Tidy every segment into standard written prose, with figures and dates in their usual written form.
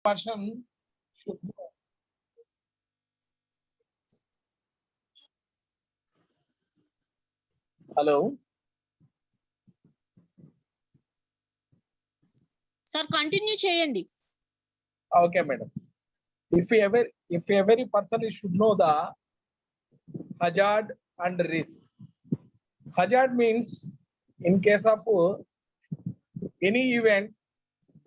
person should know. Hello. Sir continue చేయండి. Okay, madam. If every person should know the hazard and risk. Hazard means in case of any event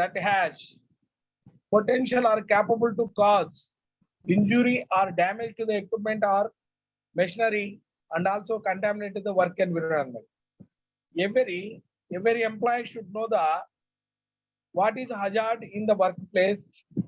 that has potential or capable to cause injury or damage to the equipment or machinery and also contaminate the work environment. Every employee should know the what is hazard in the workplace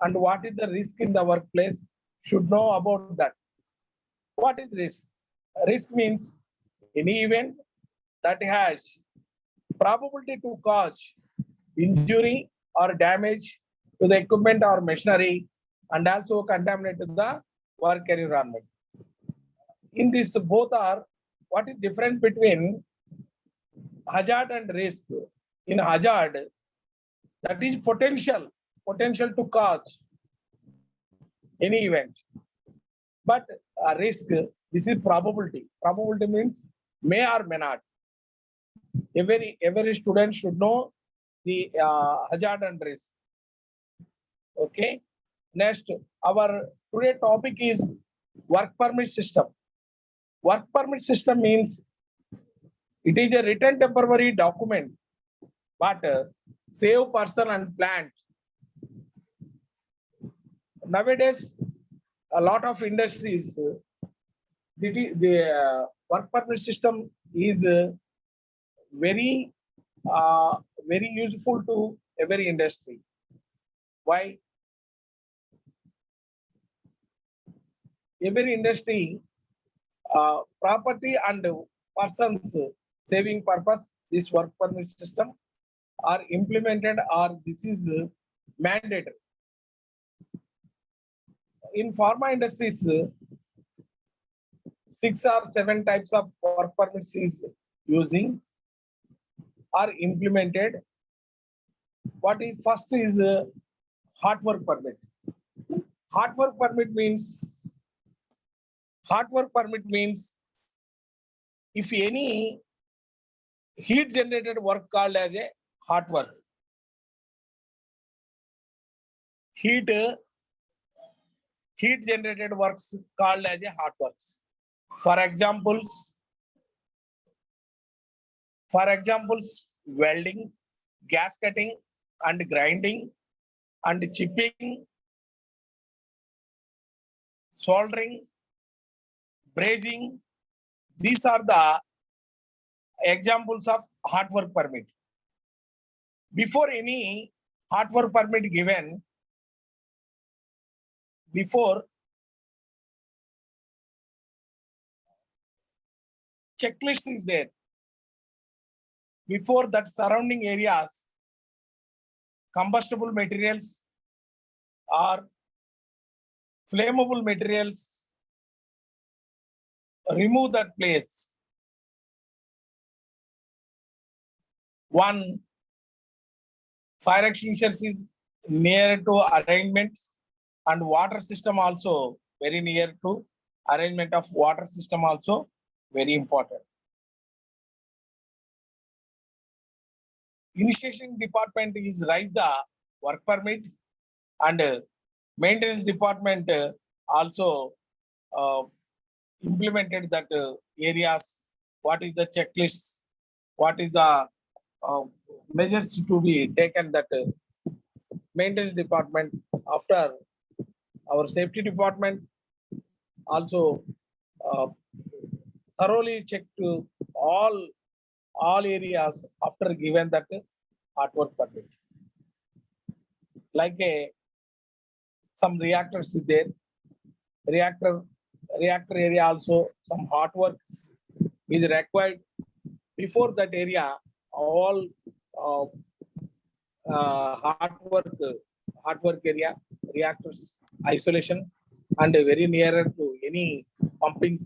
and what is the risk in the workplace, should know about that. What is risk? Risk means any event that has probability to cause injury or damage to the equipment or machinery and also contaminate the work environment. In this, both are, what is difference between hazard and risk? In hazard, that is potential to cause any event. But risk, this is probability. Probability means may or may not. Every student should know the hazard and risk. Okay. Next, our today topic is work permit system. Work permit system means it is a written temporary document, but save person and plant. Nowadays, a lot of industries, the work permit system is very useful to every industry. Why? Every industry, property and persons saving purpose, this work permit system are implemented, or this is mandatory. In pharma industries, 6 or 7 types of work permits is using or implemented. What is first is hot work permit. Hot work permit means if any heat generated work called as a hot work. Heat generated works called as a hot works. For examples, welding, gas cutting and grinding and chipping, soldering, brazing. These are the examples of hot work permit. Before any hot work permit given, before checklist is there. Before that, surrounding areas, combustible materials or flammable materials, remove that place. One, fire extinguishers is near to arrangement, and water system also very near to arrangement of water system also very important. Initiation department is raise the work permit, and maintenance department also implemented that areas, what is the checklist, what is the measures to be taken, that maintenance department. After our safety department also thoroughly checked all areas after given that hot work permit. Like some reactors is there, reactor area also some hot works is required. Before that area, all hot work area, reactors isolation, and very nearer to any pumping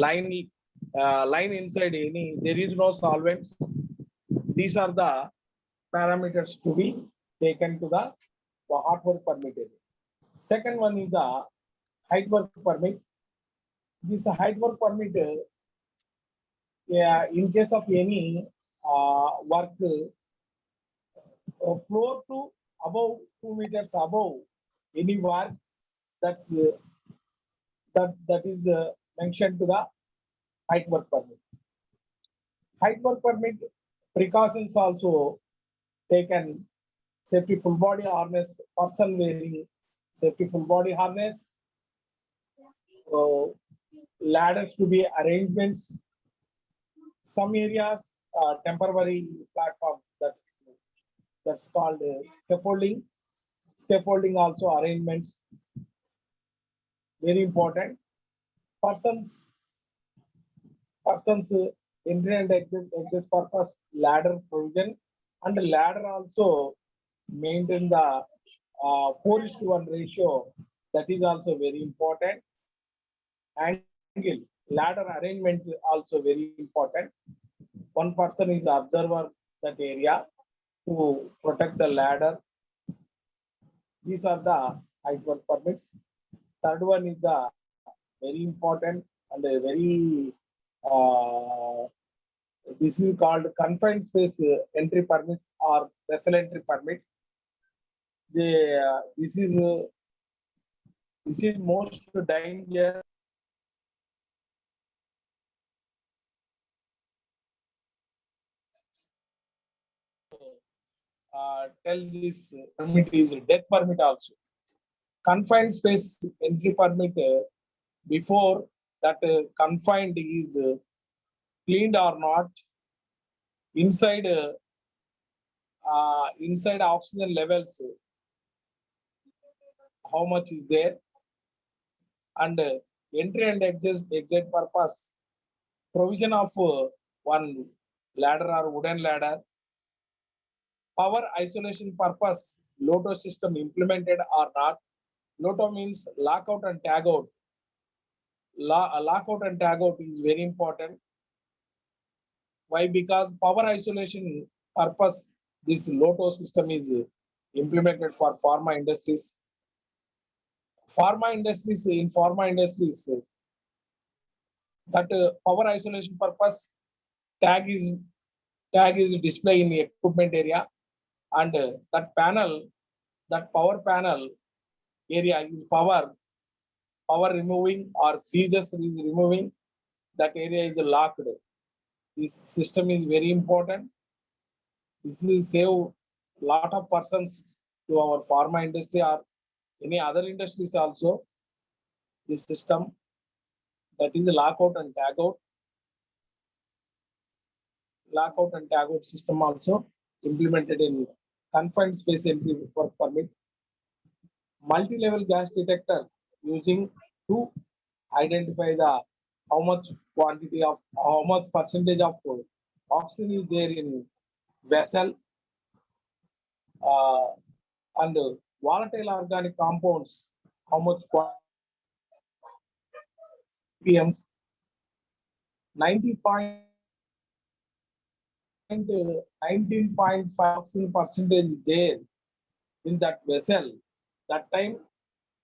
line inside any, there is no solvents. These are the parameters to be taken to the hot work permit area. Second one is the height work permit. This height work permit, in case of any work floor to above 2 meters above any work, that's that is mentioned to the height work permit. Height work permit precautions also taken. Safety full body harness, person wearing safety full body harness, ladders to be arrangements. Some areas temporary platform that's called scaffolding. Scaffolding also arrangements, very important. Persons entry and exit purpose ladder provision, and ladder also maintain the 4:1 ratio. That is also very important. Angle ladder arrangement also very important. One person is observer that area to protect the ladder. These are the height work permits. Third one is the very important and a very this is called confined space entry permits or vessel entry permit. This is most danger. Tell this permit is death permit also. Confined space entry permit, before that confined is cleaned or not, inside inside oxygen levels, how much is there, and entry and exit purpose, provision of one ladder or wooden ladder, power isolation purpose, LOTO system implemented or not. LOTO means lockout and tag out. Lockout and tag out is very important. Why? Because power isolation purpose, this LOTO system is implemented for pharma industries. In pharma industries, that power isolation purpose tag is display in the equipment area, and that power panel area is power removing or fuses is removing, that area is locked. This system is very important. This is save lot of persons to our pharma industry or any other industries also. This system, that is lockout and tag out. Lockout and tag out system also implemented in confined space entry work permit. Multi-level gas detector using to identify the how much percentage of oxygen is there in vessel, and volatile organic compounds, how much PMs, 19.5 oxygen percentage is there in that vessel. That time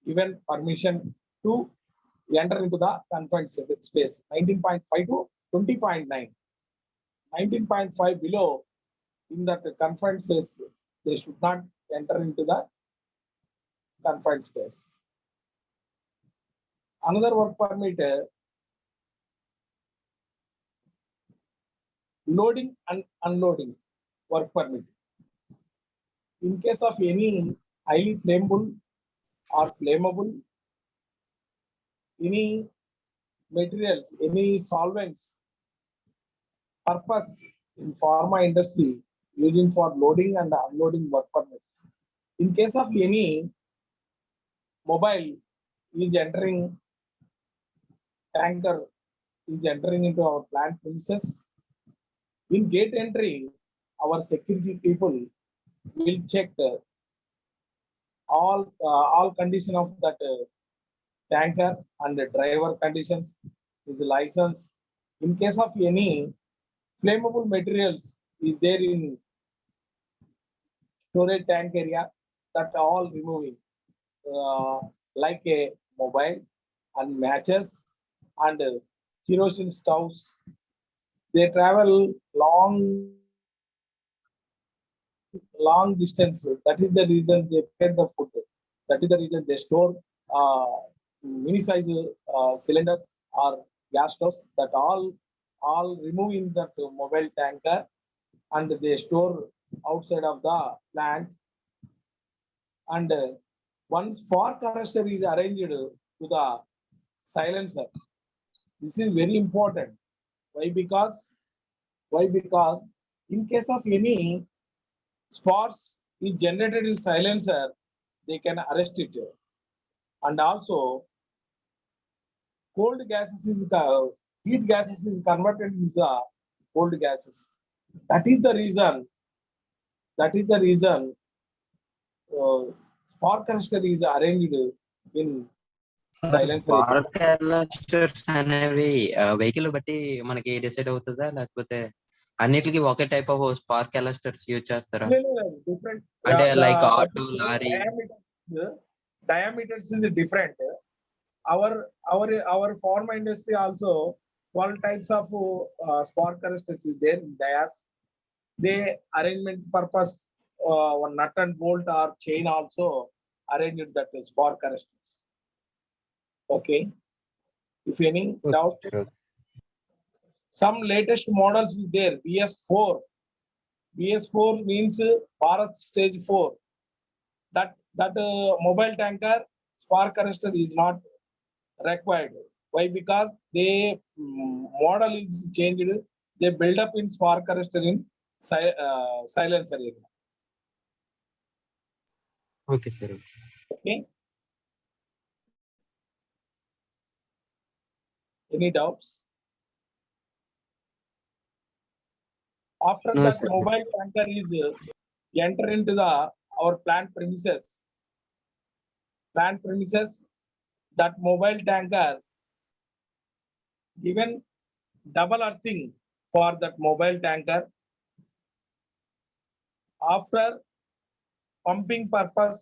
given permission to enter into the confined space, 19.5 to 20.9. 19.5 below in that confined space, they should not enter into the confined space. Another work permit, loading and unloading work permit. In case of any highly flammable or flammable, any materials, any solvents purpose in pharma industry using for loading and unloading work permits. In case of any mobile is entering, tanker is entering into our plant premises, in gate entry, our security people will check all condition of that tanker and the driver conditions, his license. In case of any flammable materials is there in storage tank area, that all removing, like a mobile and matches and kerosene stoves. They travel long distance. That is the reason they prepare the food. That is the reason they store uh, mini size cylinders or gas stoves. That all remove in that mobile tanker and they store outside of the plant. And one spark arrestor is arranged to the silencer. This is very important. Why? Because in case of any sparks is generated in silencer, they can arrest it. And also cold gases is heat gases is converted into the cold gases. That is the reason. That is the reason spark arrestor is arranged in silencer. Spark ఎలాస్టర్స్ అనేవి vehicle బట్టి మనకి decide అవుతుందా, లేకపోతే అన్నిటికీ ఒకే type of spark ఎలాస్టర్స్ use చేస్తారా? Different. అంటే The like auto, lorry. diameters is different. Our pharma industry also 12 types of spark arresters is there in dias. They arrangement purpose one nut and bolt or chain also arranged that spark arresters. Okay. If any doubt, some latest models is there. BS4. BS4 means Bharat Stage 4. That mobile tanker spark arrestor is not required. Why? Because they model is changed. They build up in spark arrestor in silencer area. Okay sir. Okay. Any doubts? After No, that, sir. mobile tanker is enter into our plant premises. Plant premises. That mobile tanker given double earthing for that mobile tanker. After pumping purpose